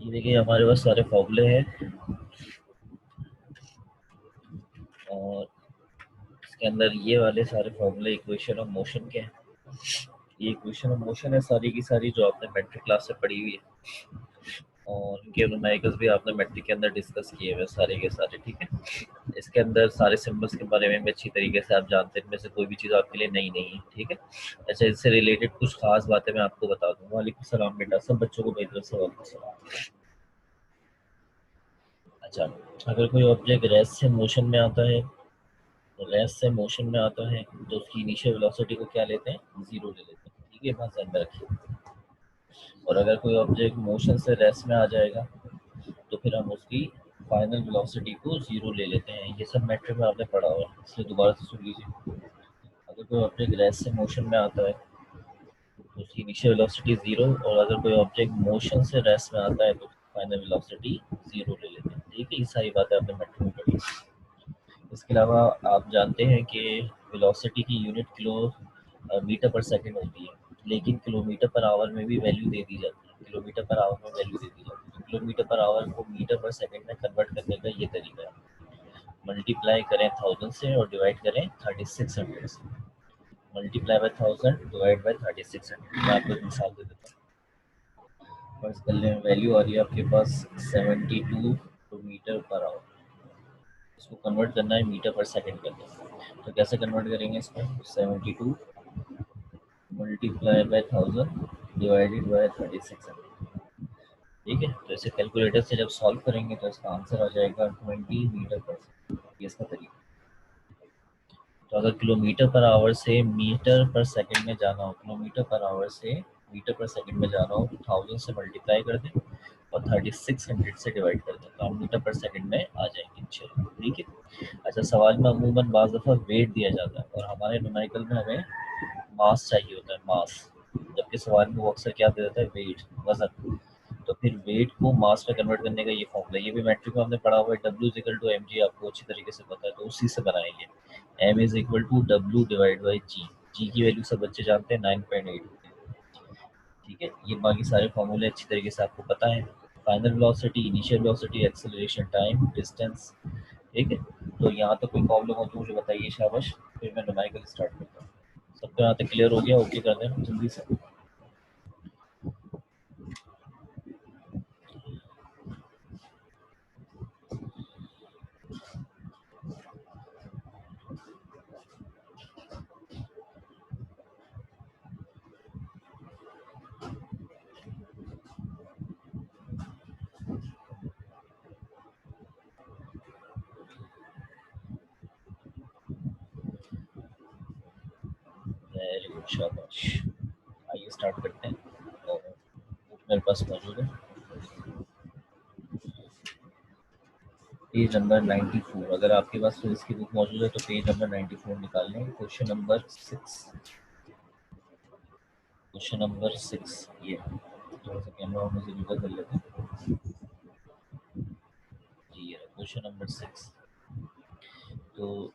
ये देखिए हमारे पास सारे फॉर्मूले हैं और इसके अंदर ये वाले सारे फॉर्मूले इक्वेशन ऑफ मोशन के हैं। ये इक्वेशन ऑफ मोशन है सारी की सारी जो आपने मैट्रिक क्लास से पढ़ी हुई है और इनके न्यूमेरिकल्स भी आपने मैट्रिक के अंदर डिस्कस किए हुए सारे के सारे। ठीक है, इसके अंदर सारे सिंबल्स के बारे में भी अच्छी तरीके से आप जानते हैं, इनमें से कोई भी चीज़ आपके लिए नई नहीं है। ठीक है, अच्छा इससे रिलेटेड कुछ खास बातें मैं आपको बता दूंगा। वालेकुम सलाम बेटा, सब बच्चों को मेरी तरफ से वालेकुम सलाम। अच्छा, अगर कोई ऑब्जेक्ट रेस्ट से मोशन में आता है तो रेस्ट से मोशन में आता है तो उसकी इनिशियल वेलोसिटी को क्या लेते हैं, जीरो ले लेते हैं। ठीक है, बात ध्यान में रखिए। और अगर कोई ऑब्जेक्ट मोशन से रेस्ट में आ जाएगा तो फिर हम उसकी फाइनल वेलोसिटी को जीरो ले लेते हैं। ये सब मैट्रिक में आपने पढ़ा हुआ है, इसलिए दोबारा से सुन लीजिए। अगर कोई ऑब्जेक्ट रेस्ट से मोशन में आता है तो उसकी इनिशियल वेलोसिटी जीरो, और अगर कोई ऑब्जेक्ट मोशन से रेस्ट में आता है तो फाइनल वेलोसिटी जीरो ले लेते हैं। ठीक है, ये सारी बातें आपने मैट्रिक में पढ़ी। इसके अलावा आप जानते हैं कि वेलोसिटी की यूनिट मीटर पर सेकंड होती है, लेकिन किलोमीटर पर आवर में भी वैल्यू दे दी जाती है। किलोमीटर पर आवर में वैल्यू दे दी जाती है, तो किलोमीटर पर आवर को मीटर पर सेकंड में कन्वर्ट करने का ये तरीका है। मल्टीप्लाई करें 1000 से और डिवाइड करें 3600 से। Multiply by 1000 divide by 3600। मैं आपको एक मिसाल दे देता हूँ। फर्स्ट कर लें, वैल्यू आ रही है आपके पास 72 मीटर पर आवर। इसको कन्वर्ट करना है मीटर पर सेकंड के अंदर, तो कैसे कन्वर्ट करेंगे इसको? 72 मल्टीप्लाई बाय 1000 डिवाइडेड बाय 3600। ठीक है, तो इसे कैलकुलेटर से जब सॉल्व करेंगे तो इसका आंसर आ जाएगा 20 मीटर पर सेकंड। ये इसका तरीका। तो अगर किलोमीटर पर आवर से मीटर पर सेकंड में जाना हो, किलोमीटर पर आवर से मीटर पर सेकंड में जाना हो तो 1000 से मल्टीप्लाई कर दें और 3600 से डिवाइड कर दें, तो हम मीटर पर सेकंड में आ जाएंगे। चलो ठीक है। अच्छा, सवाल में अमूमन बाज़ दफ़ा वेट दिया जाता है और हमारे न्यूमेरिकल में हमें मास चाहिए होता है, मास। जबकि सवाल में वो अक्सर क्या दे देता है, वेट, वजन। तो फिर वेट को मास में कन्वर्ट करने का ये फॉर्मूला, ये भी मैट्रिक में हमने पढ़ा हुआ है। W is equal to M G, आपको अच्छी तरीके से पता है, तो उसी से बनाएंगे। एम इज इक्वल टू डब्ल्यू डिवाइड बाई जी। जी की वैल्यू सब बच्चे जानते हैं, 9.8। ठीक है, ये बाकी सारे फॉर्मूले अच्छी तरीके से आपको पता है। Final velocity, initial velocity, acceleration, time, distance. ठीक है, तो यहाँ तक कोई प्रॉब्लम हो तो मुझे बताइए, शाबाश। फिर मैं न्यूमेरिकल स्टार्ट करता हूँ। सबको यहाँ तक क्लियर हो गया? ओके कर दें जल्दी से। वेरी गुड, शाबाश। आइए स्टार्ट करते हैं। और बुक मेरे पास मौजूद है, पेज नंबर 94। अगर आपके पास फिजिक्स की बुक मौजूद है तो पेज नंबर 94 निकाल लें। क्वेश्चन नंबर 6, क्वेश्चन नंबर 6 ये। थोड़ा सा कैमरा में से निकल कर लेते हैं जी। ये क्वेश्चन नंबर 6। तो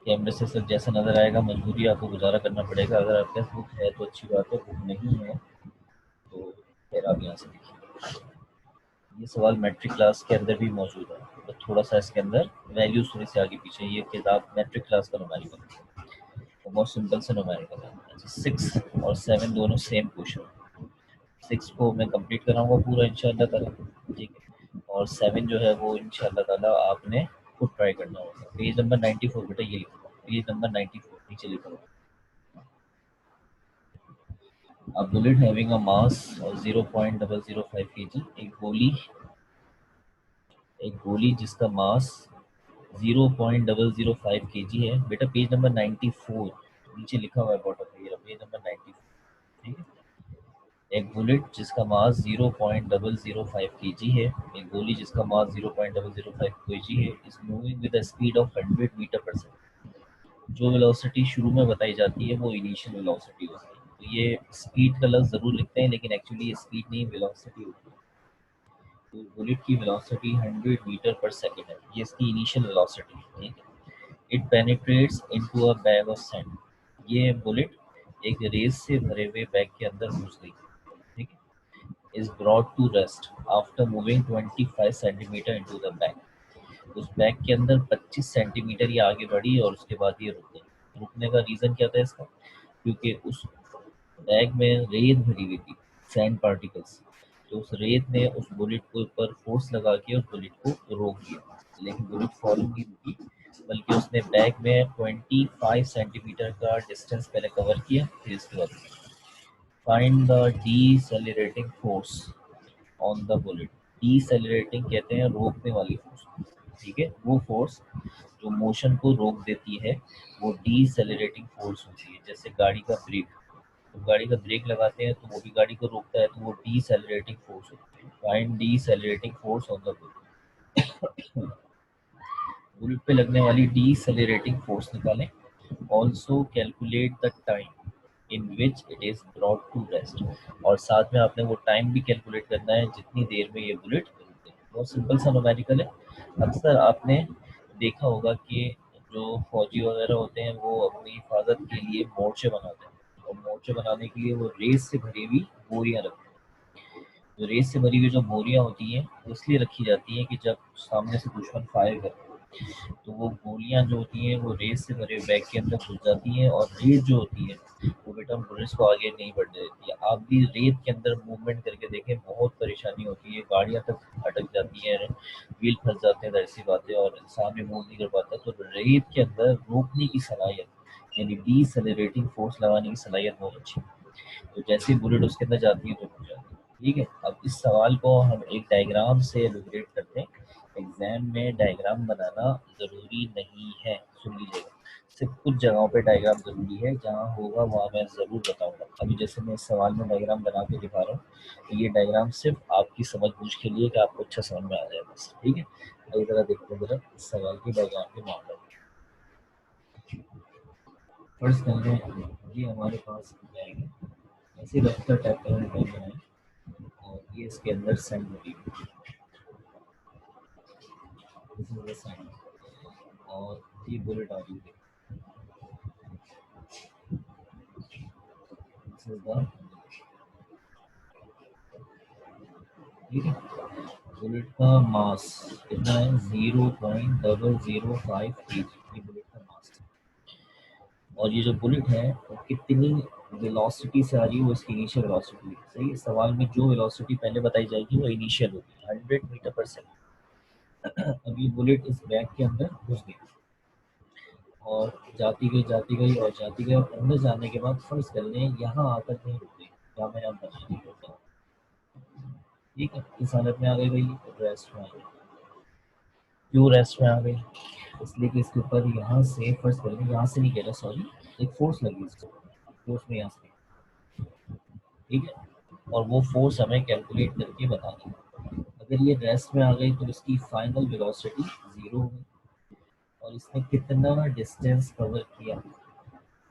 कैमरे से सर जैसा नज़र आएगा, मजबूरी आपको गुजारा करना पड़ेगा। अगर आपके पास बुक है तो अच्छी बात है, बुक नहीं है तो फिर आप यहाँ से देखिए। ये सवाल मैट्रिक क्लास के अंदर भी मौजूद है, तो थोड़ा सा इसके अंदर वैल्यूज थोड़ी सी आगे पीछे। ये किताब मैट्रिक क्लास का न्यूमेरिकल है, तो बहुत सिंपल से न्यूमेरिकल है। अच्छा, 6 और 7 दोनों सेम क्वेश्चन। 6 को मैं कंप्लीट कराऊंगा पूरा इंशाल्लाह ताला। ठीक है, और 7 जो है वो इंशाल्लाह ताला आपने खुद ट्राई करना होगा। पेज नंबर 94 बेटा, ये लिखो, पेज नंबर 94 नीचे लिखो। A bullet having a mass of 0.005 kg, एक गोली जिसका मास 0.005 kg है। बेटा पेज नंबर 94 नीचे लिखा हुआ है बॉटम पे, ये पेज नंबर 94। ठीक है, एक बुलेट जिसका मास 0.005 kg है, एक गोली जिसका मास 0.005 kg है, is moving with the speed of 100 metre per second. जो वेलोसिटी शुरू में बताई जाती है वो इनिशियल वेलोसिटी होती है। तो ये स्पीड का लफ्ज़ ज़रूर लिखते हैं, लेकिन एक्चुअली ये स्पीड नहीं, वेलोसिटी होती है। तो बुलेट की वेलोसिटी 100 मीटर पर सेकंड है, ये इसकी इनिशियल वेलोसिटी है। ठीक है, it penetrates into a bag of sand. ये बुलेट एक रेस से भरे हुए बैग के अंदर घुस गई। ठीक है, is brought to rest after moving 25 centimetre into the bag. उस बैग के अंदर 25 सेंटीमीटर ये आगे बढ़ी और उसके बाद ये रुक गई। रुकने का रीजन क्या था इसका? क्योंकि उस बैग में रेत भरी हुई थी, सैंड पार्टिकल्स। तो उस रेत ने उस बुलेट के ऊपर फोर्स लगा के उस बुलेट को रोक दिया, लेकिन बुलेट फॉल नहीं रुकी, बल्कि उसने बैग में 25 सेंटीमीटर का डिस्टेंस पहले कवर किया, फिर इसके बाद find the decelerating force on the bullet. Decelerating कहते हैं रोकने वाली फोर्स, ठीक है? वो फोर्स जो मोशन को रोक देती है वो डीसेलरेटिंग फोर्स होती है। जैसे गाड़ी का ब्रेक, तो गाड़ी का ब्रेक लगाते हैं तो वो भी गाड़ी को रोकता है, तो वो डीसेलरेटिंग फोर्स होती है। Find decelerating force on the bullet. Bullet पे लगने वाली डीसेलरेटिंग फोर्स निकालें। Also calculate the time in which it is brought to rest, और साथ में आपने वो टाइम भी कैलकुलेट करना है जितनी देर में ये बुलेट रुके। बहुत सिंपल सा न्यूमेरिकल है। अक्सर आपने देखा होगा कि जो फौजी वगैरह होते हैं वो अपनी हिफाजत के लिए मोर्चे बनाते हैं, और मोर्चे बनाने के लिए वो रेत से भरी हुई बोरियां रखते हैं। जो रेत से भरी हुई जो बोरियां होती हैं वो इसलिए रखी जाती हैं कि जब सामने से दुश्मन फायर करे तो वो गोलियां जो होती हैं वो रेत से भरे बैग के अंदर घुस जाती हैं, और रेत जो होती है वो बेटा बुलेट्स को आगे नहीं बढ़ने देती है। आप भी रेत के अंदर मूवमेंट करके देखें, बहुत परेशानी होती है, गाड़ियां तक अटक जाती हैं, व्हील फंस जाते हैं, ऐसी बातें, और इंसान भी मूव नहीं कर पाता। तो रेत के अंदर रोकने की सलाहियत यानी डीसेलरेटिंग फोर्स लगाने की सलाहियत बहुत अच्छी है। तो जैसे ही बुलेट उसके अंदर जाती है तो रुक जाती है। ठीक है, अब इस सवाल को हम एक डायग्राम से एलिब्रेट करते हैं। एग्जाम में डायग्राम बनाना ज़रूरी नहीं है, सुन लीजिएगा। सिर्फ कुछ जगहों पे डायग्राम ज़रूरी है, जहाँ होगा वहाँ मैं ज़रूर बताऊंगा। अभी जैसे मैं इस सवाल में डायग्राम बना के दिखा रहा हूँ, तो ये डायग्राम सिर्फ आपकी समझ बूझ के लिए, कि आपको अच्छा समझ में आ जाए बस। ठीक है, अभी ज़रा देखते हैं जरा इस सवाल की डायग्राम के मामले में। फर्स्ट करने ये हमारे पास बैग है, ऐसे रफ्तार टाइप का बैग बनाए, और ये इसके अंदर सैंड भरी हुई है, दिस इज द सैंड, और ये बुलेट आ रही है, दिस इज द, ठीक है। बुलेट का मास कितना है? 0.005 kg, ये बुलेट का मास है। और ये जो बुलेट है वो कितनी वेलोसिटी से आ रही है, वो इसकी इनिशियल वेलोसिटी है। सही है, सवाल में जो वेलोसिटी पहले बताई जाएगी वो इनिशियल होगी, 100 मीटर पर सेकंड। अब ये बुलेट इस बैग के अंदर घुस गई, और जाती गई और जाती गई, और अंदर जाने के बाद फर्ज कर लें यहाँ आकर कहीं रुक गई, जहाँ मैंने आप बना दी होता। ठीक है, इस हालत में आ गई भाई, रेस्ट में आ गई। क्यों रेस्ट में आ गई? इसलिए कि इसके ऊपर यहाँ से फर्ज कर लें, यहाँ से नहीं कह रहा, सॉरी, एक फोर्स लगी इसको, फोर्स में यहाँ से, ठीक है। और वो फोर्स हमें कैलकुलेट करके बतानी है। अगर ये रेस्ट में आ गई तो इसकी फाइनल वेलोसिटी जीरो होगी, और इसने कितना डिस्टेंस कवर किया?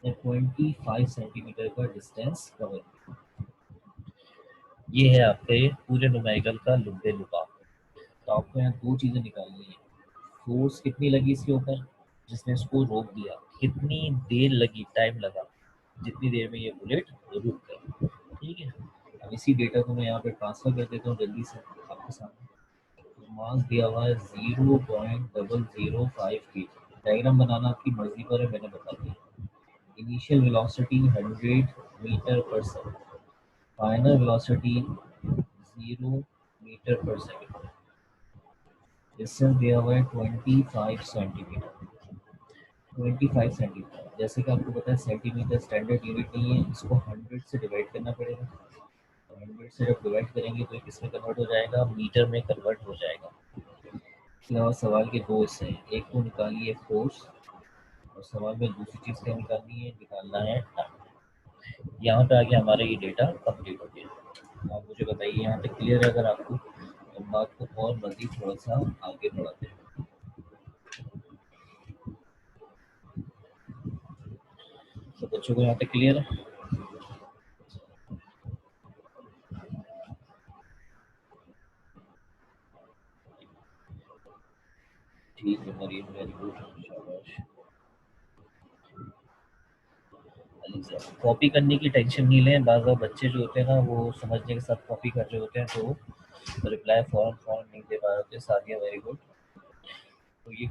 25 सेंटीमीटर का डिस्टेंस कवर किया। ये है आपके पूरे न्यूमेरिकल का लुब्बे लुबा। तो आपको यहाँ दो चीज़ें निकालनी है। फोर्स कितनी लगी इसके ऊपर जिसने इसको रोक दिया, कितनी देर लगी, टाइम लगा, जितनी देर में ये बुलेट रुक गई। ठीक है, अब इसी डेटा को मैं यहाँ पे ट्रांसफर कर देता हूँ जल्दी से आपके सामने। तो मास दिया हुआ है 0.005 kg। डायग्राम बनाना आपकी मर्जी पर है, मैंने बता दिया। इनिशियल वेलोसिटी 100 मीटर पर सेकेंड, फाइनल वेलोसिटी 0 मीटर पर सेकेंड, डिस्टेंस दिया हुआ है 25 सेंटीमीटर। 25 सेंटीमीटर, जैसे कि आपको पता है सेंटीमीटर स्टैंडर्ड यूनिट नहीं है, इसको 100 से डिवाइड करना पड़ेगा। तो 100 से जब डिवाइड करेंगे तो ये किस में कन्वर्ट हो जाएगा? मीटर में कन्वर्ट हो जाएगा। इसके अलावा सवाल के दो हिस्से हैं, एक तो निकालिए फोर्स, और सवाल में दूसरी चीज़ क्या निकालनी है? निकालना है टाइम। यहाँ पे आगे हमारा ये डेटा कंप्लीट हो गया। आप मुझे बताइए यहाँ तक क्लियर है? अगर आपको, तो बात को और मजीद थोड़ा सा आगे बढ़ाते हैं। तो बच्चों को यहाँ तक क्लियर है? ठीक है मरीम, वेरी गुड, शाबाश। कॉपी करने की टेंशन नहीं लें, बाज़ बच्चे जो होते हैं ना वो समझने के साथ कॉपी कर रहे होते हैं, तो रिप्लाई फॉरन फॉरन नहीं दे पा रहे होते। Sadia very good. तो ये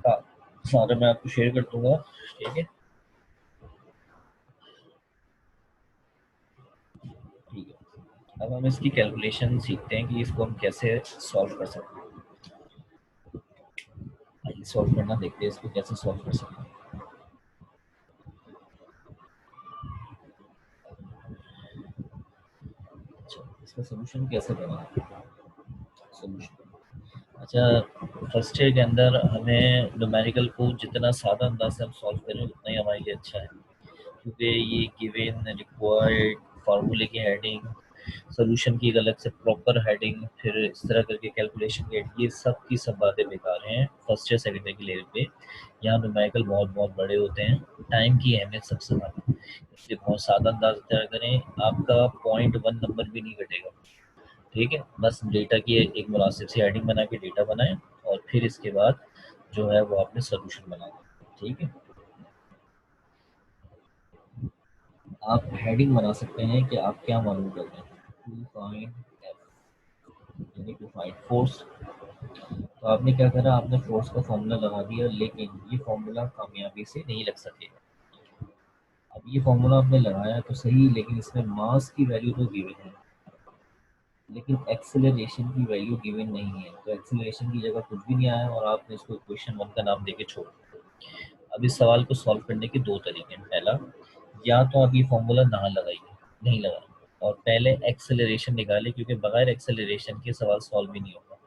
सारा मैं आपको शेयर कर दूंगा, ठीक है। ठीक है, अब हम इसकी कैलकुलेशन सीखते हैं कि इसको हम कैसे सॉल्व कर सकते हैं। आइए सॉल्व करना देखते हैं, इसको कैसे सॉल्व कर सकते हैं। अच्छा, इसका सोल्यूशन कैसे बनाना। सोल्यूशन, अच्छा, फर्स्ट ईयर के अंदर हमें न्यूमेरिकल को जितना सादा अंदाज से हम सॉल्व करें उतना ही हमारे लिए अच्छा है, क्योंकि ये गिवन, रिक्वायर्ड, फार्मूले की हेडिंग, सोल्यूशन की एक अलग से प्रॉपर हेडिंग, फिर इस तरह करके कैलकुलेशन की हेडिंग, ये सब की सब बातें बेकार हैं फर्स्ट ईयर सेकेंड ईयर के लेवल पे। यहाँ न्यूमेरिकल बहुत बहुत बड़े होते हैं, टाइम की अहमियत सबसे ज़्यादा, इसलिए बहुत सादा अंदाज तैयार करें, आपका 0.1 नंबर भी नहीं घटेगा, ठीक है। बस डेटा की एक मुनासिब सी हेडिंग बना के डेटा बनाएं, और फिर इसके बाद जो है वो आपने सोल्यूशन बनाना, ठीक है। आप हेडिंग बना सकते हैं कि आप क्या मालूम करते हैं, टू फाइंड एफ, यानी टू फाइंड फोर्स। तो आपने क्या करा, आपने फोर्स का फॉर्मूला लगा दिया, लेकिन ये फॉर्मूला कामयाबी से नहीं लग सकेगा। अब ये फॉर्मूला आपने लगाया तो सही, लेकिन इसमें मास की वैल्यू तो गिवन है, लेकिन एक्सेलरेशन की वैल्यू गिवन नहीं है, तो एक्सेलरेशन की जगह कुछ भी नहीं आया और आपने इसको इक्वेशन 1 का नाम देके छोड़ दिया। अब इस सवाल को सॉल्व करने के दो तरीके हैं। पहला, या तो आप ये फॉर्मूला ना लगाइए, नहीं लगाए, और पहले एक्सेलरेशन निकालें, क्योंकि बगैर एक्सेलरेशन के सवाल सॉल्व भी नहीं होगा।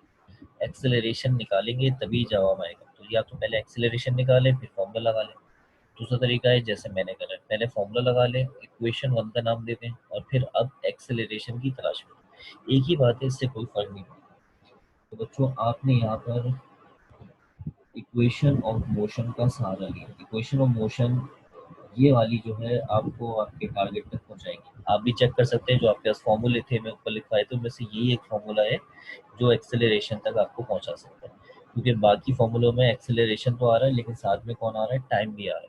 एक्सेलरेशन निकालेंगे तभी जवाब आएगा, तो या तो पहले एक्सेलरेशन निकालें फिर फॉर्मूला लगा लें। दूसरा तरीका है जैसे मैंने करा, पहले फॉर्मूला लगा लें, इक्वेशन 1 का नाम दे दें, और फिर अब एक्सेलरेशन की तलाश करें। एक ही बात है, इससे कोई फर्क नहीं पड़ता। तो बच्चों, आपने यहाँ पर इक्वेशन ऑफ मोशन का सहारा लिया। इक्वेशन ऑफ मोशन ये वाली जो है आपको आपके टारगेट तक पहुंचाएगी। आप भी चेक कर सकते हैं, जो आपके पास फॉर्मूले थे मैं ऊपर लिखवाए थे, उनमें से यही एक फॉर्मूला है जो एक्सेलरेशन तक आपको पहुंचा सकता है, क्योंकि बाकी फॉर्मूलों में एक्सेलरेशन तो आ रहा है, लेकिन साथ में कौन आ रहा है, टाइम भी आ रहा है,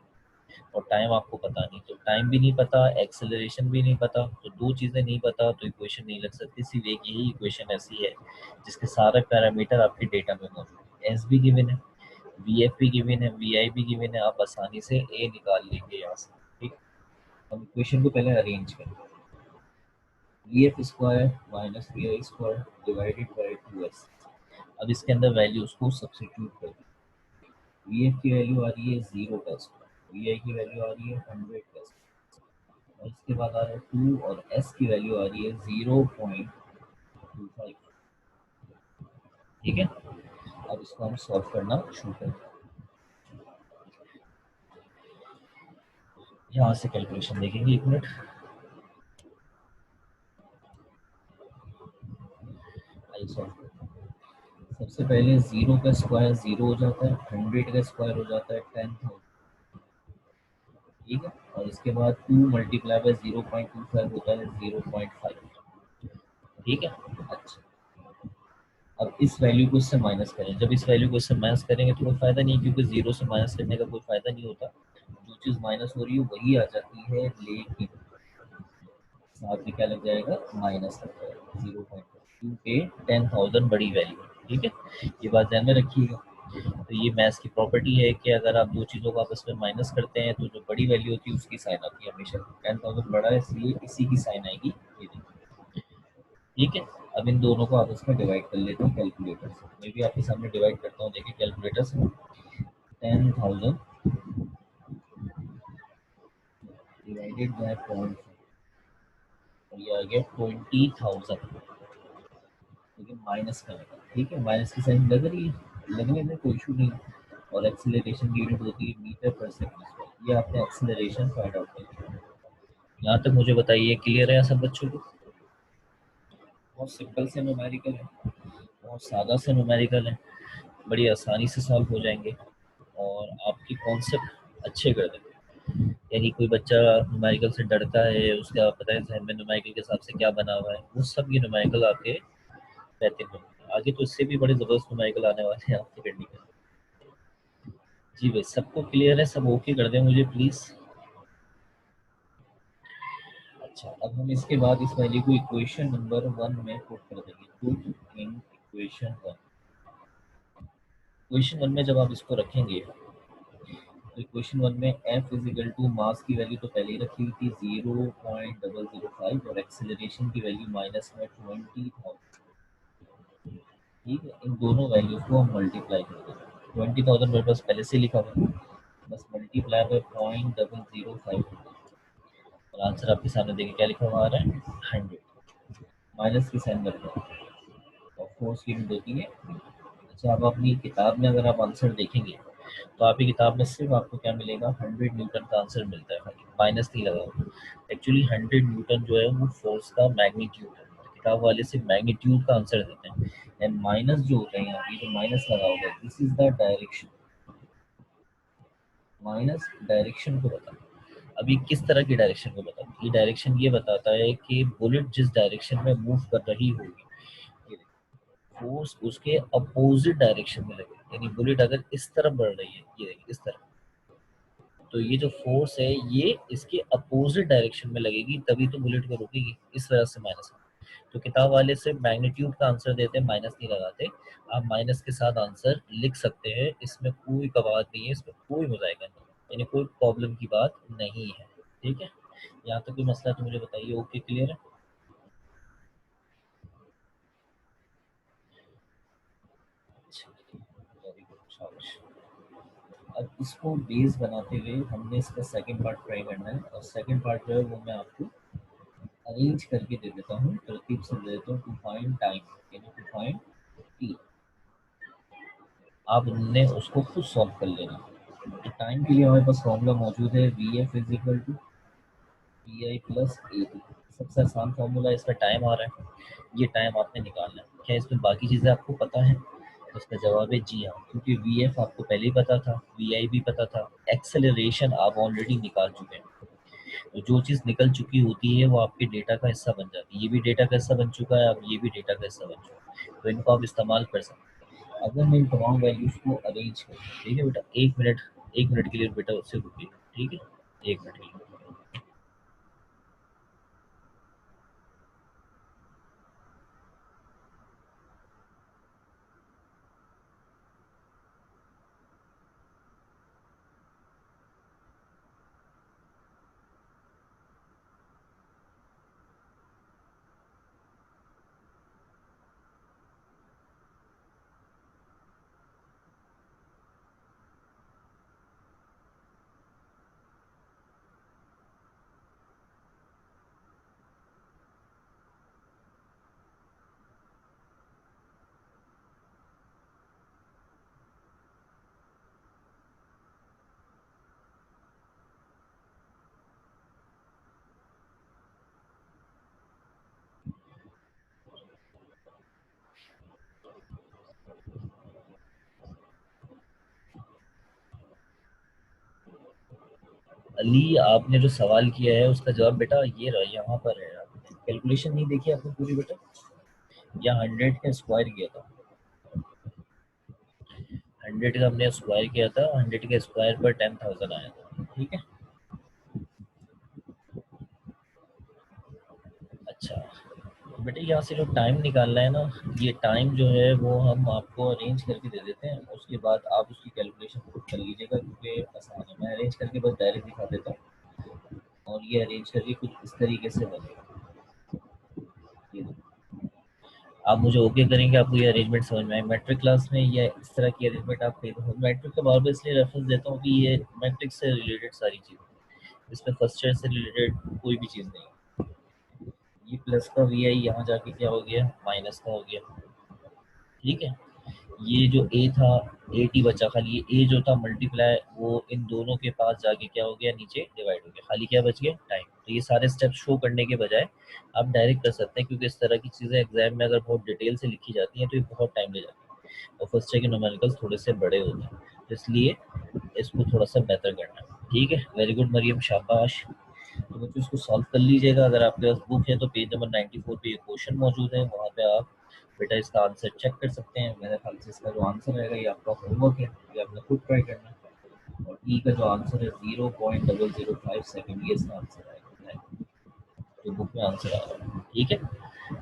और टाइम आपको पता नहीं, तो टाइम भी नहीं पता, एक्सेलरेशन भी नहीं पता, तो दो चीज़ें नहीं पता तो इक्वेशन नहीं लग सकती। सिर्फ एक यही इक्वेशन ऐसी है जिसके सारे पैरामीटर आपके डेटा में मौजूद है। एस भी गिवन है, वी एफ भी गिवन है, वी आई भी गिवन है, आप आसानी से ए निकाल लेंगे यहाँ से, ठीक। हम इक्वेशन को पहले अरेंज करें, V F square minus V I square divided by 2s। अब इसके अंदर वैल्यूज को सब्सिट्यूट कर दें। वी एफ की वैल्यू आ रही है 0 का स्क्वायर, वी आई की वैल्यू आ रही है 100 का स्क्वायर, और इसके बाद आ रहा है 2, और एस की वैल्यू आ रही है 0.25, ठीक है। अब इसको हम सॉल्व करना शुरू करते हैं। यहाँ से कैलकुलेशन देखेंगे, एक मिनट। आइए सॉल्व करते हैं। सबसे पहले 0 का स्क्वायर 0 हो जाता है, 100 का स्क्वायर हो जाता है 10,000, ठीक है। और इसके बाद 2 मल्टीप्लाई बाय 0.25 होता है 0.5, ठीक है। अच्छा, अब इस वैल्यू को इससे माइनस करें। जब इस वैल्यू को इससे माइनस करेंगे तो कोई फायदा नहीं, क्योंकि जीरो से माइनस करने का कोई फायदा नहीं होता, जो चीज़ माइनस हो रही है वही आ जाती है, लेकिन साथ में क्या लग जाएगा, माइनस लग जाएगा 0.5, क्योंकि 10,000 बड़ी वैल्यू है, ठीक है। ये बात ध्यान में रखिएगा। तो ये मैथ्स की प्रॉपर्टी है कि अगर आप दो चीज़ों को आपस में माइनस करते हैं तो जो बड़ी वैल्यू होती है उसकी साइन आती है हमेशा। 10,000 बड़ा है इसलिए इसी की साइन आएगी, ये देखिए, ठीक है। अब इन दोनों को आपस में डिवाइड कर लेते हैं कैलकुलेटर से। मैं भी आपके सामने डिवाइड करता हूँ, देखिए कैलकुलेटर से। 10,000 डिवाइडेड बाय 0.5, और ये आ गया 20,000, लेकिन माइनस करेगा, ठीक है। माइनस की साइन लग रही है, लगने में कोई इशू नहीं। और एक्सेलरेशन की यूनिट होती है मीटर पर सेकंड। ये आपने एक्सेलरेशन फाइंड आउट कर लिया। यहाँ तक मुझे बताइए, क्लियर है सब बच्चों को। बहुत सिंपल से न्यूमेरिकल है, बहुत सादा से न्यूमेरिकल है, बड़ी आसानी से सॉल्व हो जाएंगे, और आपकी कॉन्सेप्ट अच्छे कर देंगे। यानी कोई बच्चा न्यूमेरिकल से डरता है, उसका पता है जहन में न्यूमेरिकल के हिसाब से क्या बना हुआ है, वो सब ये न्यूमेरिकल आपके रहते हैं। आगे तो इससे भी बड़े ज़बरदस्त न्यूमेरिकल आने वाले हैं आपके करने के। जी भाई, सबको क्लियर है, सब ओके कर दें मुझे प्लीज़। अच्छा, अब हम इसके बाद इस वैल्यू को इक्वेशन नंबर 1 में पुट कर देंगे। Put in equation 1। इक्वेशन 1 में जब आप इसको रखेंगे तो इक्वेशन 1 में f is equal to mass की वैल्यू तो पहले ही रखी हुई थी 0.005 और एक्सेलरेशन की वैल्यू माइनस में 20,000। ठीक है, इन दोनों वैल्यूज को हम मल्टीप्लाई कर देंगे। 20,000 मेरे पास पहले से लिखा हुआ है, बस मल्टीप्लाई बाय 0.005 और आंसर आपके सामने देखिए क्या लिखा हुआ आ रहा है 100। माइनस की साइन कर दो और फोर्स की लिमिट होती है। अच्छा, अब अपनी किताब में अगर आप आंसर देखेंगे तो आपकी किताब में सिर्फ आपको क्या मिलेगा 100 न्यूटन का आंसर मिलता है, खाली माइनस नहीं लगा। एक्चुअली 100 न्यूटन जो है वो फोर्स का मैग्नीट्यूड है, तो किताब वाले सिर्फ मैग्नीट्यूड का आंसर देते हैं। एंड माइनस जो होता है यहाँ पे जो माइनस लगा होगा this is the direction. Minus direction को बताता है। अभी किस तरह की डायरेक्शन को बताता है? ये डायरेक्शन ये बताता है कि बुलेट जिस डायरेक्शन में मूव कर रही होगी फोर्स उसके अपोजिट डायरेक्शन में लगे, यानी बुलेट अगर इस तरफ बढ़ रही है, ये देखिए इस तरफ, तो ये जो फोर्स है ये इसके अपोजिट डायरेक्शन में लगेगी तभी तो बुलेट को रोकेगी, इस वजह से माइनस। तो किताब वाले से मैग्नीट्यूड का आंसर देते हैं, माइनस नहीं लगाते। आप माइनस के साथ आंसर लिख सकते हैं, इसमें कोई कवाद नहीं है, इसमें कोई मुजायका नहीं, यानी कोई प्रॉब्लम की बात नहीं है। ठीक है, यहाँ तक कोई मसला तो मुझे बताइए। ओके, क्लियर है? वेरी गुड, शाबाश। अब इसको बेस बनाते हुए हमने इसका सेकंड पार्ट ट्राई करना है, और सेकंड पार्ट जो है वो मैं आपको अरेंज करके दे देता हूँ, तरतीब से दे देता हूँ। टू फाइंड टाइम यानी टू फाइंड टी, आप उनने उसको खुद सॉल्व कर लेना। तो टाइम के लिए हमारे पास फॉर्मूला मौजूद है, V F is equal to V I plus A T. सबसे आसान फॉर्मूला इसका टाइम आ रहा है, ये टाइम आपने निकालना है। क्या इसमें बाकी चीज़ें आपको पता है? तो इसका जवाब है जी हाँ, क्योंकि वी एफ आपको पहले ही पता था, वी आई भी पता था, एक्सेलरेशन आप ऑलरेडी निकाल चुके हैं। तो जो चीज़ निकल चुकी होती है वो आपके डेटा का हिस्सा बन जाती है। ये भी डेटा का हिस्सा बन चुका है, अब ये भी डेटा का हिस्सा बन चुका है, तो इनको आप इस्तेमाल कर सकते हैं। अगर मैं इन तमाम वैल्यूज को अरेंज करूँ, ठीक है बेटा, 1 मिनट, 1 मिनट के लिए बेटा उससे रुकिए, ठीक है, 1 मिनट के लिए। अली, आपने जो सवाल किया है उसका जवाब बेटा ये रहा, यहाँ पर है। कैलकुलेशन नहीं देखी आपने पूरी बेटा? यहाँ 100 का स्क्वायर किया था, 100 का हमने स्क्वायर किया था, 100 के स्क्वायर पर 10,000 आया था। ठीक है, अच्छा बेटे, यहाँ से जो टाइम निकालना है ना, ये टाइम जो है वो हम आपको अरेंज करके दे देते हैं, उसके बाद आप उसकी कैलकुलेशन खुद कर लीजिएगा, क्योंकि आसान है। मैं अरेंज करके बस डायरेक्ट दिखा देता हूँ, और ये अरेंज करके कुछ इस तरीके से बनेगा। ये देखो, आप मुझे ओके करेंगे, आपको ये अरेंजमेंट समझ में आए मैट्रिक क्लास में, या इस तरह की अरेंजमेंट आप मैट्रिक का बार बार इसलिए रेफरेंस देता हूँ कि ये मैट्रिक से रिलेटेड सारी चीज़ें, इसमें फर्स्ट ईयर से रिलेटेड कोई भी चीज़ नहीं। ये प्लस का वी आई यहाँ जाके क्या हो गया, माइनस का हो गया। ठीक है, ये जो ए था, ए टी बचा, खाली ये ए जो था मल्टीप्लाई, वो इन दोनों के पास जाके क्या हो गया, नीचे डिवाइड हो गया, खाली क्या बच गया, टाइम। तो ये सारे स्टेप्स शो करने के बजाय आप डायरेक्ट कर सकते हैं, क्योंकि इस तरह की चीज़ें एग्जाम में अगर बहुत डिटेल से लिखी जाती हैं तो ये बहुत टाइम ले जाती है, और फर्स्ट ईयर के न्यूमेरिकल्स थोड़े से बड़े होते हैं, तो इसलिए इसको थोड़ा सा बेहतर करना है। ठीक है, वेरी गुड मरियम, शाबाश। तो बच्चों इसको सॉल्व कर लीजिएगा। अगर आपके पास बुक है तो पेज नंबर 94 पे ये क्वेश्चन मौजूद है, वहाँ पे आप बेटा इसका आंसर चेक कर सकते हैं। मेरे ख्याल से इसका जो आंसर रहेगा ये आपका होमवर्क है, ये आपने खुद ट्राई करना है। और ई का जो आंसर है 0.005 सेकेंड, ये इसका आंसर आएगा। जो बुक में आंसर आ रहा है, ठीक है।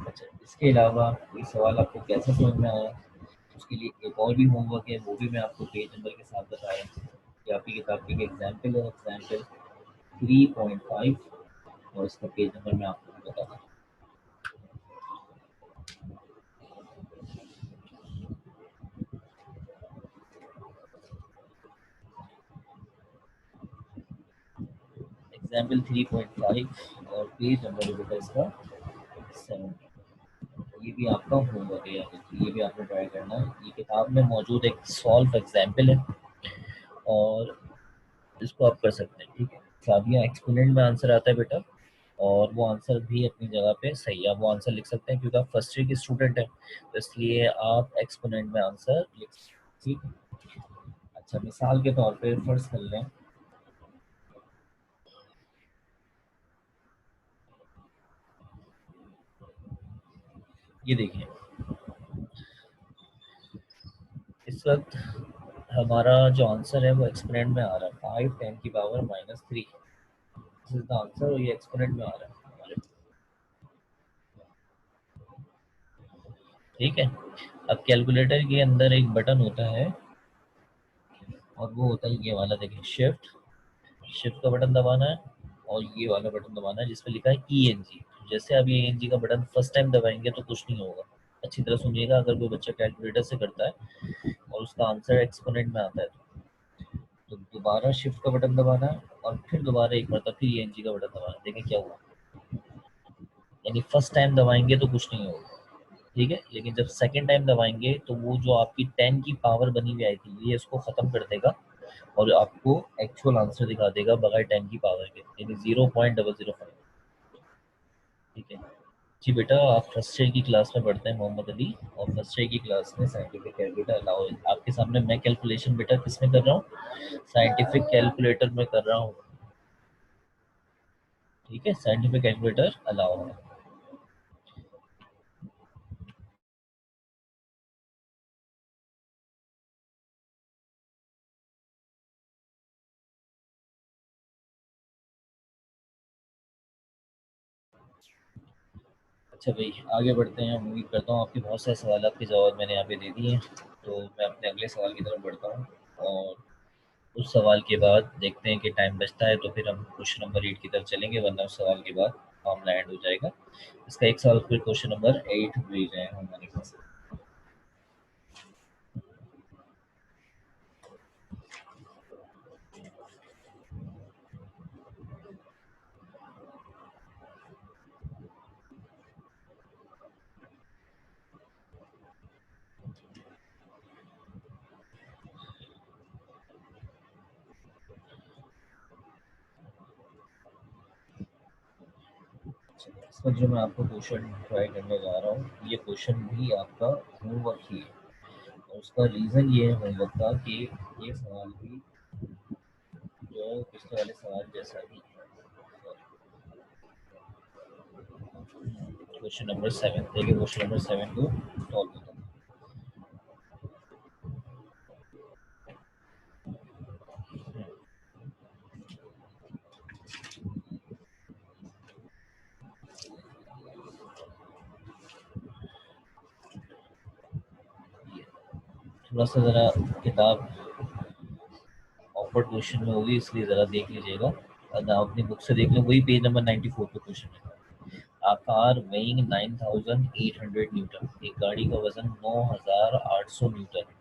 अच्छा, इसके अलावा ये सवाल आपको कैसे समझ में आया, उसके लिए एक और भी होमवर्क है, वो भी मैं आपको पेज नंबर के साथ बताया कि आपकी किताब की एग्जाम्पल है, एग्जाम्पल 3.5, और इसका पेज नंबर मैं आपको बता दूँ। एग्जाम्पल 3.5 और पेज नंबर बेटा इसका 7। ये भी आपका होमवर्क है, ये भी आपको ट्राई करना है। ये किताब में मौजूद एक सॉल्व एग्जाम्पल है और इसको आप कर सकते हैं, ठीक है। सादिया एक्सपोनेंट में आंसर आता है बेटा, और वो आंसर भी अपनी जगह पे सही है, आप वो आंसर लिख सकते हैं क्योंकि आप फर्स्ट ईयर के स्टूडेंट हैं, तो इसलिए आप एक्सपोनेंट में आंसर लिख सकते हैं, ठीक है। अच्छा, मिसाल के तौर पे फर्ज कर लें, ये देखिए इस वक्त हमारा जो आंसर है वो एक्सपोनेंट में आ रहा है, 5 10 की power -3, this is the answer, और ये एक्सपोनेंट में आ रहा है हमारे, ठीक है। अब कैलकुलेटर के अंदर एक बटन होता है और वो होता है ये वाला, देखिए शिफ्ट, शिफ्ट का बटन दबाना है और ये वाला बटन दबाना है जिस पे लिखा है ENG। जैसे आप ये ENG का बटन फर्स्ट टाइम दबाएंगे तो कुछ नहीं होगा, अच्छी तरह सुनिएगा, अगर कोई बच्चा कैलकुलेटर से करता है और उसका आंसर एक्सपोनेंट में आता है तो दोबारा शिफ्ट का बटन दबाना है और फिर दोबारा एक मरतबा फिर ENG का बटन दबाना है, देखें क्या हुआ। यानी फर्स्ट टाइम दबाएंगे तो कुछ नहीं होगा, ठीक है, लेकिन जब सेकंड टाइम दबाएंगे तो वो जो आपकी 10 की पावर बनी हुई आई थी ये इसको ख़त्म कर देगा और आपको एक्चुअल आंसर दिखा देगा बगैर 10 की पावर के, यानी 0.005, ठीक है। जी बेटा, आप फर्स्ट ईयर की क्लास में पढ़ते हैं मोहम्मद अली, और फर्स्ट ईयर की क्लास में साइंटिफिक कैलकुलेटर अलाउ है आपके सामने। मैं कैलकुलेशन बेटा किस में कर रहा हूँ, साइंटिफिक कैलकुलेटर में कर रहा हूँ, ठीक है, साइंटिफिक कैलकुलेटर अलाउ है। अच्छा भाई, आगे बढ़ते हैं। उम्मीद करता हूँ आपके बहुत सारे सवाल के जवाब मैंने यहाँ पे दे दिए हैं, तो मैं अपने अगले सवाल की तरफ बढ़ता हूँ, और उस सवाल के बाद देखते हैं कि टाइम बचता है तो फिर हम क्वेश्चन नंबर 8 की तरफ चलेंगे, वरना उस सवाल के बाद मामला एंड हो जाएगा। इसका एक सवाल फिर क्वेश्चन नंबर 8 भेज रहे हैं हमारे पास। इस पर जो मैं आपको क्वेश्चन ट्राई करने जा रहा हूँ, ये क्वेश्चन भी आपका होमवर्क ही है, और उसका रीज़न ये है होमवर्क का कि ये सवाल भी जो है वो पिछले वाले सवाल जैसा ही है। क्वेश्चन नंबर 7 देखिए, क्वेश्चन नंबर 7 को सॉल्व होता है। थोड़ा सा ज़रा किताब ऑफर्ड क्वेश्चन में होगी, इसलिए ज़रा देख लीजिएगा, अगर आप अपनी बुक से देख लें, वही पेज नंबर 94 पे क्वेश्चन है। A car weighing 9,800 न्यूटन, एक गाड़ी का वजन 9,800 Newton,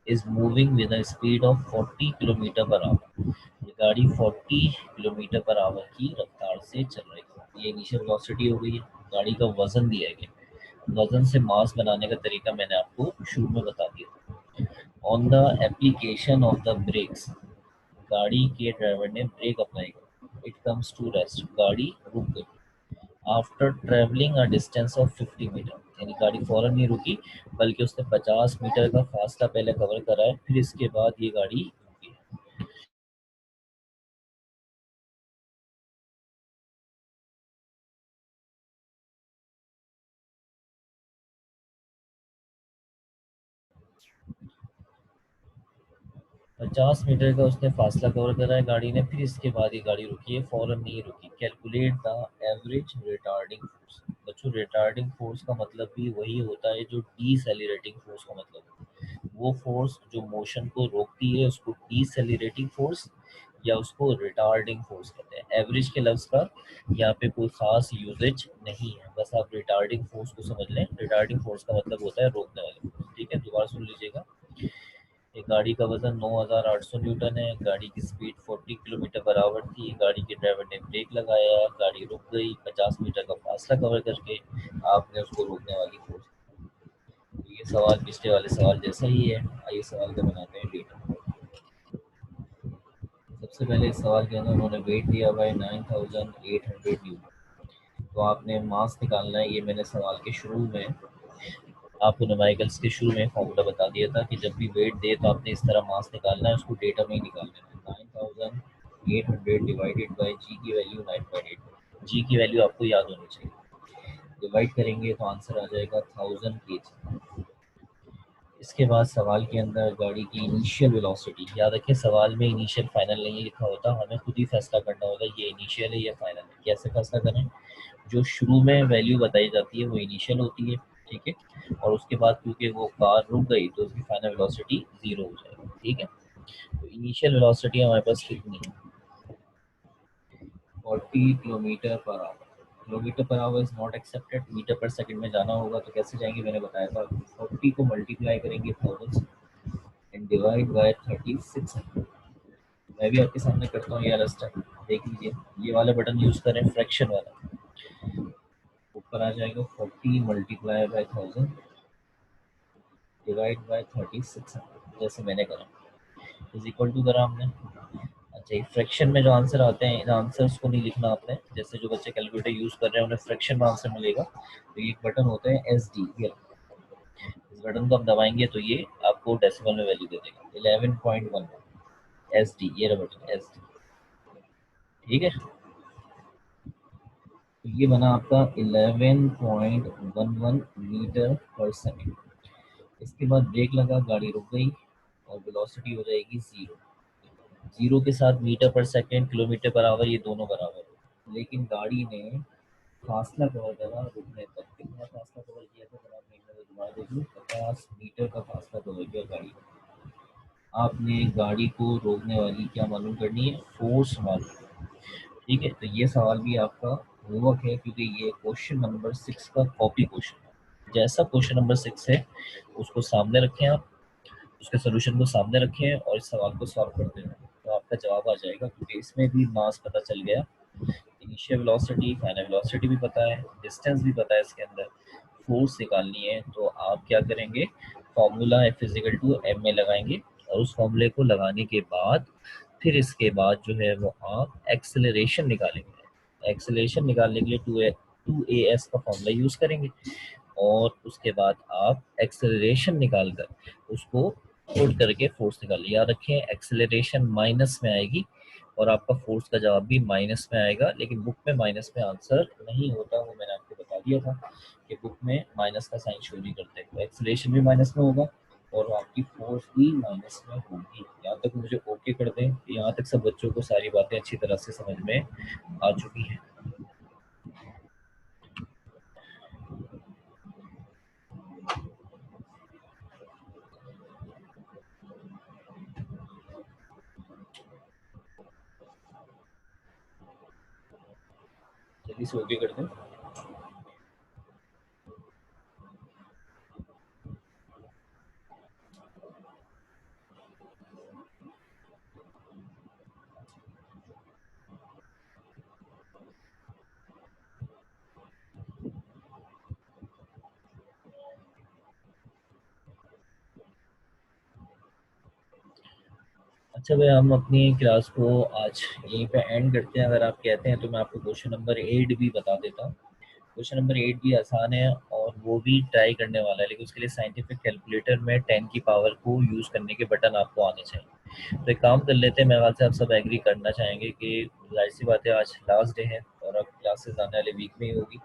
is moving with a speed of 40 kilometre per our. ये गाड़ी 40 किलोमीटर पर आवर की रफ्तार से चल रही है। ये इनिशियल वेलोसिटी हो गई है, गाड़ी का वजन दिया गया, वजन से मास बनाने का तरीका मैंने आपको शुरू में बता दिया। On the application of the brakes, गाड़ी के ड्राइवर ने ब्रेक अप्लाई किया, इट कम्स टू रेस्ट, गाड़ी रुक गई। After travelling a distance of 50 metre, यानी गाड़ी फौरन नहीं रुकी, बल्कि उसने 50 मीटर का फासला पहले कवर करा है, फिर इसके बाद ये गाड़ी रुकी है। 50 मीटर का उसने फासला कवर करा है गाड़ी ने, फिर इसके बाद ये गाड़ी रुकी है, फौरन नहीं रुकी। Calculate the average retarding force. बच्चों रिटार्डिंग फोर्स का मतलब भी वही होता है जो डीसेलिरेटिंग फोर्स का मतलब है। वो फोर्स जो मोशन को रोकती है उसको डीसेलिरेटिंग फोर्स या उसको रिटार्डिंग फोर्स कहते हैं। एवरेज के लफ्ज का यहाँ पे कोई खास यूजेज नहीं है, बस आप रिटार्डिंग फोर्स को समझ लें। रिटार्डिंग फोर्स का मतलब होता है रोकने वाले फोर्स। ठीक है, दोबारा सुन लीजिएगा। एक गाड़ी का वजन 9800 न्यूटन है, गाड़ी की स्पीड 40 किलोमीटर पर आवर थी, गाड़ी के ड्राइवर ने ब्रेक लगाया, गाड़ी रुक गई 50 मीटर का फासला कवर करके, आपने उसको रोकने वाली फोर्स। तो ये सवाल पिछले वाले सवाल जैसा ही है। आइए सवाल का बनाते हैं डेटा। सबसे पहले इस सवाल के अंदर उन्होंने वेट दिया हुआ है 9800 न्यूटन। तो आपने मास निकालना है। ये मैंने सवाल के शुरू में आपको न्यूमेरिकल्स के शुरू में फॉर्मूला बता दिया था कि जब भी वेट दे तो आपने इस तरह मास निकालना है, उसको डेटा में ही निकालना है। 9800 डिवाइडेड बाई जी की वैल्यू 9.8। जी की वैल्यू आपको याद होनी चाहिए। डिवाइड करेंगे तो आंसर आ जाएगा 1000 kg। इसके बाद सवाल के अंदर गाड़ी की इनिशियल वेलोसिटी, याद रखें सवाल में इनिशियल फाइनल नहीं लिखा होता, हमें खुद ही फैसला करना होगा ये इनिशियल है या फाइनल है। कैसे फैसला करें? जो शुरू में वैल्यू बताई जाती है वो इनिशियल होती है, ठीक है, और उसके बाद क्योंकि वो कार रुक गई तो उसकी फाइनल वेलोसिटी 0 हो जाएगी। ठीक है, तो इनिशियल वेलोसिटी हमारे पास कितनी है? 40 kilometre per hour. Kilometre per hour is not accepted, metre per second में जाना होगा। तो कैसे जाएंगे मैंने बताया था, 40 को मल्टीप्लाई करेंगे 1000 से एंड डिवाइड बाय 3600। मैं भी आपके सामने करता हूँ यार, देख लीजिए। ये वाला बटन यूज करें, फ्रैक्शन वाला। ऊपर आ जाएगा 40 मल्टीप्लाई बाय 1000 डिवाइड बाय 3600, जैसे मैंने करा, इज इक्वल टू करा हमने। अच्छा, ये फ्रैक्शन में जो आंसर आते हैं इन आंसर्स को नहीं लिखना आपने। जैसे जो बच्चे कैलकुलेटर यूज कर रहे हैं उन्हें फ्रैक्शन में आंसर मिलेगा, तो ये एक बटन होता है एस डी। इस बटन को आप दबाएंगे तो ये आपको डेसिमल में वैल्यू दे देगा 11.1 एस डी। ये रहा बटन एस डी। ठीक है, तो ये बना आपका 11.11 मीटर पर सेकेंड। इसके बाद ब्रेक लगा, गाड़ी रुक गई और वेलोसिटी हो जाएगी 0। 0 के साथ मीटर पर सेकेंड, किलोमीटर पर आवर ये दोनों बराबर है। लेकिन गाड़ी ने फासला कवर करा रुकने तक। कितना फासला कवर किया था जनाब ने, एक बार दोबारा देख लो, 50 मीटर का फासला कवर किया गाड़ी ने। आपने गाड़ी को रोकने वाली क्या मालूम करनी है? फोर्स मालूम। ठीक है, तो ये सवाल भी आपका होमवर्क है, क्योंकि ये क्वेश्चन नंबर 6 का कॉपी क्वेश्चन है। जैसा क्वेश्चन नंबर 6 है उसको सामने रखें आप, उसके सोल्यूशन को सामने रखें और इस सवाल को सॉल्व करते हैं तो आपका जवाब आ जाएगा। क्योंकि इसमें भी मास पता चल गया, इनिशियल वेलोसिटी, फाइनल वेलोसिटी भी पता है, डिस्टेंस भी पता है, इसके अंदर फोर्स निकालनी है। तो आप क्या करेंगे, formula F is equal to M में लगाएंगे और उस फॉर्मूले को लगाने के बाद फिर इसके बाद जो है वो आप एक्सेलरेशन निकालेंगे। एक्सेलरेशन निकालने के लिए टू ए एस का फॉर्मूला यूज करेंगे और उसके बाद आप एक्सेलरेशन निकाल कर उसको पुट करके फोर्स निकाल। याद रखें एक्सेलरेशन माइनस में आएगी और आपका फोर्स का जवाब भी माइनस में आएगा। लेकिन बुक में माइनस में आंसर नहीं होता, वो मैंने आपको बता दिया था कि बुक में माइनस का साइन शो नहीं करते। तो एक्सेलरेशन भी माइनस में होगा और आपकी फोर्स भी माइनस में होगी। यहाँ तक मुझे ओके कर दें, यहाँ तक सब बच्चों को सारी बातें अच्छी तरह से समझ में आ चुकी हैं। जल्दी से ओके कर दें। अच्छा भाई, हम अपनी क्लास को आज यहीं पे एंड करते हैं। अगर आप कहते हैं तो मैं आपको क्वेश्चन नंबर 8 भी बता देता हूँ। क्वेश्चन नंबर 8 भी आसान है और वो भी ट्राई करने वाला है, लेकिन उसके लिए साइंटिफिक कैलकुलेटर में 10 की पावर को यूज़ करने के बटन आपको आने चाहिए। तो एक काम कर लेते हैं, मेरे ख्याल से आप सब एग्री करना चाहेंगे कि जाहिर सी बात है आज लास्ट डे है और अब क्लासेस आने वाले वीक में ही होगी।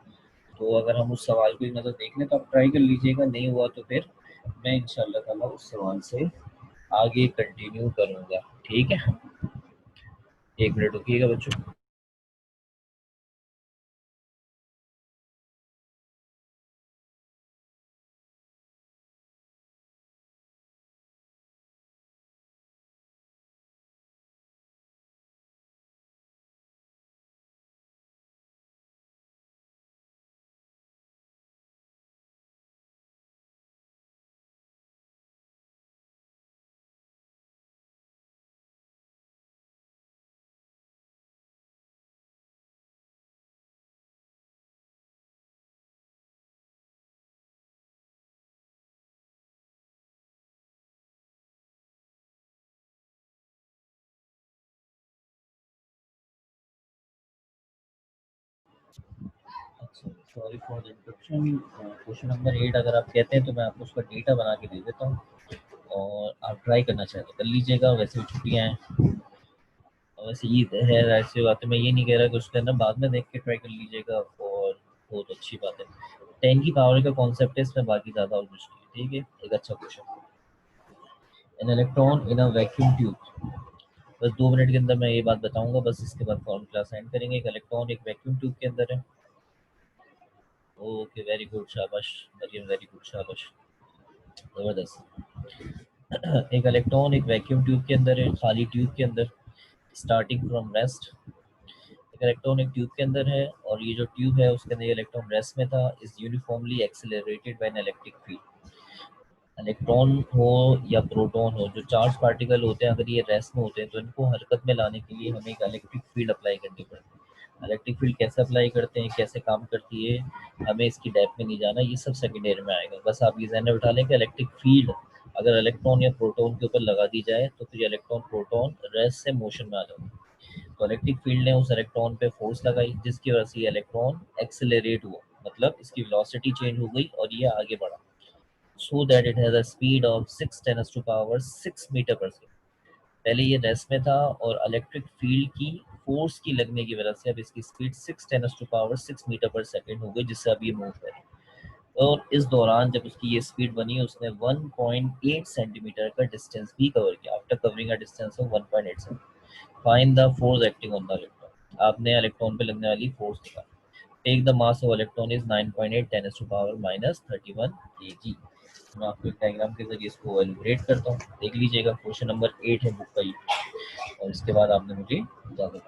तो अगर हम उस सवाल को एक नज़र देख लें तो आप ट्राई कर लीजिएगा, नहीं हुआ तो फिर मैं इंशाल्लाह ताला उस सवाल से आगे कंटिन्यू करूंगा, ठीक है। 1 मिनट रुकिएगा बच्चों। अच्छा, sorry for the interruption. Question number 8 अगर आप कहते हैं तो मैं आपको उसका डेटा बना के दे देता हूँ, और आप ट्राई करना चाहें तो कर लीजिएगा। वैसे भी छुट्टियाँ हैं और वैसे ईद है, ऐसी बात है। मैं ये नहीं कह रहा कि उसके अंदर बाद में देख के ट्राई कर लीजिएगा, और बहुत अच्छी बात है। 10 की पावर का कॉन्सेप्ट है इसमें, बाकी ज़्यादा और कुछ नहीं, ठीक है। एक अच्छा question, an electron in a vacuum tube. बस 2 मिनट के अंदर मैं ये बात बताऊंगा, बस इसके बाद फॉर्मूला साइन करेंगे। एक इलेक्ट्रॉन एक वैक्यूम ट्यूब के अंदर है। ओके, वेरी गुड, शाबाश मरियम, वेरी गुड, शाबाश, जबरदस्त। एक इलेक्ट्रॉन एक वैक्यूम ट्यूब के अंदर है, खाली ट्यूब के अंदर, स्टार्टिंग फ्रॉम रेस्ट। एक इलेक्ट्रॉन एक ट्यूब के अंदर है, और ये जो ट्यूब है उसके अंदर ये इलेक्ट्रॉन रेस्ट में था, is uniformly accelerated by an electric field. Electron हो या प्रोटॉन हो, जो चार्ज पार्टिकल होते हैं, अगर ये रेस्ट में होते हैं तो इनको हरकत में लाने के लिए हमें एक इलेक्ट्रिक फील्ड अप्लाई करनी पड़ती है। इलेक्ट्रिक फील्ड कैसे अप्लाई करते हैं, कैसे काम करती है, हमें इसकी डेप्थ में नहीं जाना, ये सब सेकेंड ईयर में आएगा। बस आप ये ध्यान में बिठा लें कि इलेक्ट्रिक फील्ड अगर इलेक्ट्रॉन या प्रोटॉन के ऊपर लगा दी जाए तो फिर इलेक्ट्रॉन प्रोटॉन रेस्ट से मोशन में आ जाएगा। तो इलेक्ट्रिक फील्ड ने उस इलेक्ट्रॉन पे फोर्स लगाई, जिसकी वजह से ये इलेक्ट्रॉन एक्सेलरेट हुआ, मतलब इसकी वेलोसिटी चेंज हो गई और ये आगे बढ़ा, so that it has a speed of 6 10 to power 6 metre पर सेकेंड। पहले ये रेस्ट में था, और इलेक्ट्रिक फील्ड की फोर्स की लगने की वजह से अब इसकी स्पीड 6 10 टू पावर 6 मीटर पर सेकेंड हो गई, जिससे अब ये मूव करे। और इस दौरान जब उसकी ये स्पीड बनी, उसने 1.8 सेंटीमीटर का डिस्टेंस भी कवर किया, after covering a distance of 1.8 centimetre. Find the force acting on the electron. आपने इलेक्ट्रॉन पे लगने वाली फोर्स निकाली। Take the mass of electron is 9.8 10 to power minus 31 kg। मैं आपको एक डायग्राम के जरिए इसको एलिब्रेट करता हूँ, देख लीजिएगा। क्वेश्चन नंबर 8 है बुक का ये, और इसके बाद आपने मुझे इजाजत दी।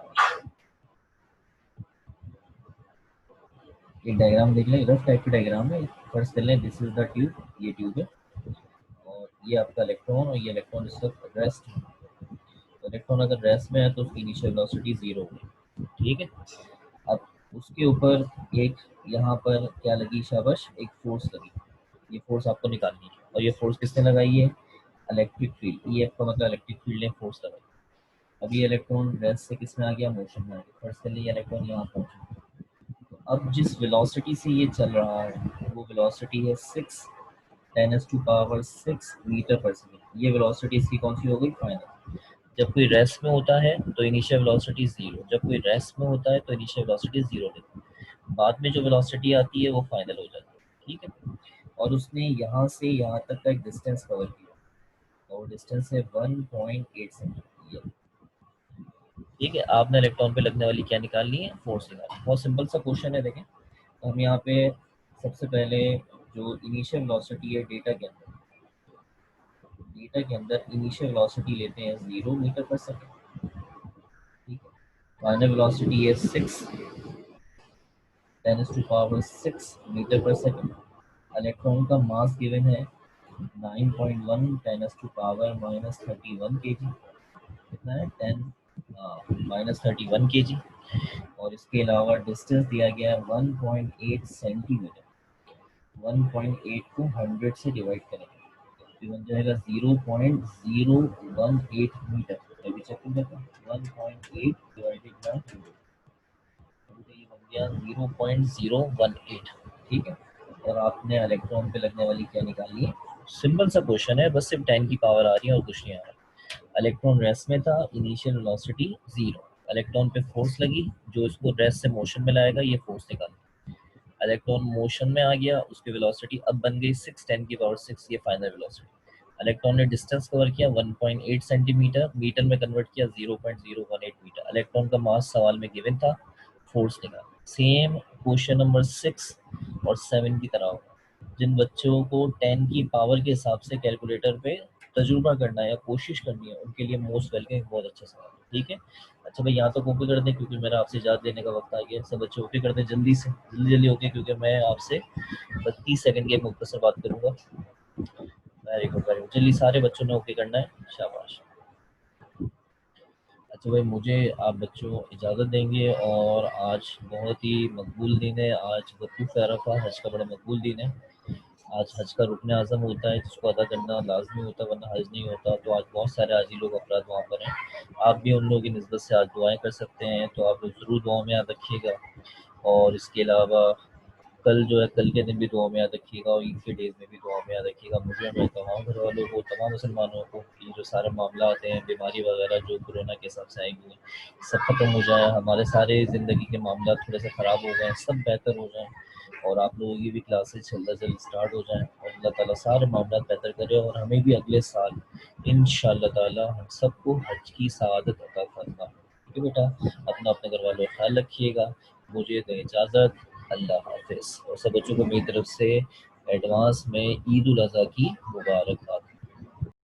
एक डायग्राम देख लें, रफ टाइप की डायग्राम है। फर्स्ट कर लें, दिस इज द ट्यूब, ये ट्यूब है, और ये आपका इलेक्ट्रॉन, और ये इलेक्ट्रॉन इस वक्त रेस्ट है। तो इलेक्ट्रॉन अगर रेस्ट में है तो उसकी इनिशियल वेलोसिटी 0 होगी, ठीक है। अब उसके ऊपर एक, यहाँ पर क्या लगी, शाबाश, एक फोर्स लगी। ये फोर्स आपको निकालनी है, और ये फोर्स किसने लगाई है, इलेक्ट्रिक फील्ड। ई एफ का मतलब इलेक्ट्रिक फील्ड ने फोर्स लगाई। अब ये इलेक्ट्रॉन रेस्ट से किस में आ गया, मोशन में आ गया। फर्स्ट के लिए इलेक्ट्रॉन यहाँ पहुंचा। तो अब जिस वेलोसिटी से ये चल रहा है वो वेलोसिटी है 6 10 पावर 6 मीटर पर सेकेंड। ये वेलोसिटी इसकी कौन सी हो गई, फाइनल। जब कोई रेस्ट में होता है तो इनिशियल वेलोसिटी 0, जब कोई रेस्ट में होता है तो इनिशियल वेलोसिटी 0 लेती है, बाद में जो वेलोसिटी आती है वो फाइनल हो जाती है, ठीक है। और उसने यहाँ से यहाँ तक का एक डिस्टेंस कवर किया, और डिस्टेंस है 1.8 सेंटीमीटर, ठीक है। आपने इलेक्ट्रॉन पे लगने वाली क्या निकालनी है, फोर्स निकालनी है। बहुत सिंपल सा क्वेश्चन है, देखें। तो हम यहाँ पे सबसे पहले जो इनिशियल वेलोसिटी है डेटा के अंदर इनिशियल वेलोसिटी लेते हैं 0 मीटर पर सेकेंड, ठीक है। फाइनल वेलोसिटी है 6 10 to power 6 मीटर पर सेकेंड। इलेक्ट्रॉन का मास गिवन है 9.1 10 to power -31 kg। कितना है, 10 -31 kg। और इसके अलावा डिस्टेंस दिया गया है 1.8 सेंटीमीटर। 1.8 को 100 से डिवाइड करेंगे तो बन जाएगा 0.018 मीटर। अभी चेक करते हैं, 1.8 डिवाइडेड बाय 100, ये बन गया 0.018, ठीक है। और आपने इलेक्ट्रॉन पे लगने वाली क्या निकाली है, सिंपल सा क्वेश्चन है, बस सिर्फ 10 की पावर आ रही है और कुछ नहीं आ रहा। इलेक्ट्रॉन रेस्ट में था, इनिशियल वेलोसिटी 0, इलेक्ट्रॉन पे फोर्स लगी जो इसको रेस्ट से मोशन में लाएगा, ये फोर्स निकाल। इलेक्ट्रॉन मोशन में आ गया, उसकी वेलोसिटी अब बन गई 6 10 की पावर 6, ये फाइनल वेलोसिटी। इलेक्ट्रॉन ने डिस्टेंस कवर किया 1.8 सेंटीमीटर, मीटर में कन्वर्ट किया 0.018 मीटर। इलेक्ट्रॉन का मास सवाल में गिवन था, फोर्स निकाला। सेम क्वेश्चन नंबर 6 और 7 की तरह होगा। जिन बच्चों को 10 की पावर के हिसाब से कैलकुलेटर पे तजुर्बा करना है या कोशिश करनी है, उनके लिए मोस्ट वेलकम, बहुत अच्छा सवाल है, ठीक है। अच्छा भाई, यहाँ तो कॉपी कर दें क्योंकि मेरा आपसे इजाज़त लेने का वक्त आ गया। सब बच्चे कॉपी कर दें जल्दी से, जल्दी जल्दी ओके, क्योंकि मैं आपसे 32 सेकंड के एक मुख्तसर बात करूंगा। वेरी गुड, वेरी गुड, जल्दी सारे बच्चों ने ओके करना है, शाबाश। अच्छा भाई, मुझे आप बच्चों इजाज़त देंगे, और आज बहुत ही मकबूल दिन है, आज वक़ूफ़ अरफ़ा हज का बड़ा मकबूल दिन है। आज हज का रुकन आज़म होता है जिसको अदा करना लाजमी होता है, वरना हज नहीं होता। तो आज बहुत सारे हाजी लोग अफराद वहाँ पर हैं, आप भी उन लोगों की निस्बत से आज दुआएं कर सकते हैं, तो आप लोग ज़रूर दुआ में याद रखिएगा। और इसके अलावा कल जो है, कल के दिन भी दुआ में याद रखिएगा, और ईद के डेज में भी दुआ में याद रखिएगा। मुझे और मेरे तमाम घर वालों को, तमाम मुसलमानों को, ये जो सारे मामला आते हैं, बीमारी वगैरह जो कोरोना के हिसाब से आई हुई हैं, सब खत्म हो जाए, हमारे सारे ज़िंदगी के मामला थोड़े से ख़राब हो जाएँ, सब बेहतर हो जाएँ, और आप लोगों की भी क्लासेस जल्द से जल्द स्टार्ट हो जाएँ, और अल्लाह ताला सारे मामला बेहतर करे, और हमें भी अगले साल इंशाअल्लाह ताला हम सबको हज की सआदत अता फरमाए। ठीक है बेटा, अपना अपने घर वालों का ख्याल रखिएगा। मुझे दें इजाज़त, अल्लाह हाफ़िज़। और सब बच्चों को मेरी तरफ से एडवांस में ईद उल अज़हा की मुबारकबाद।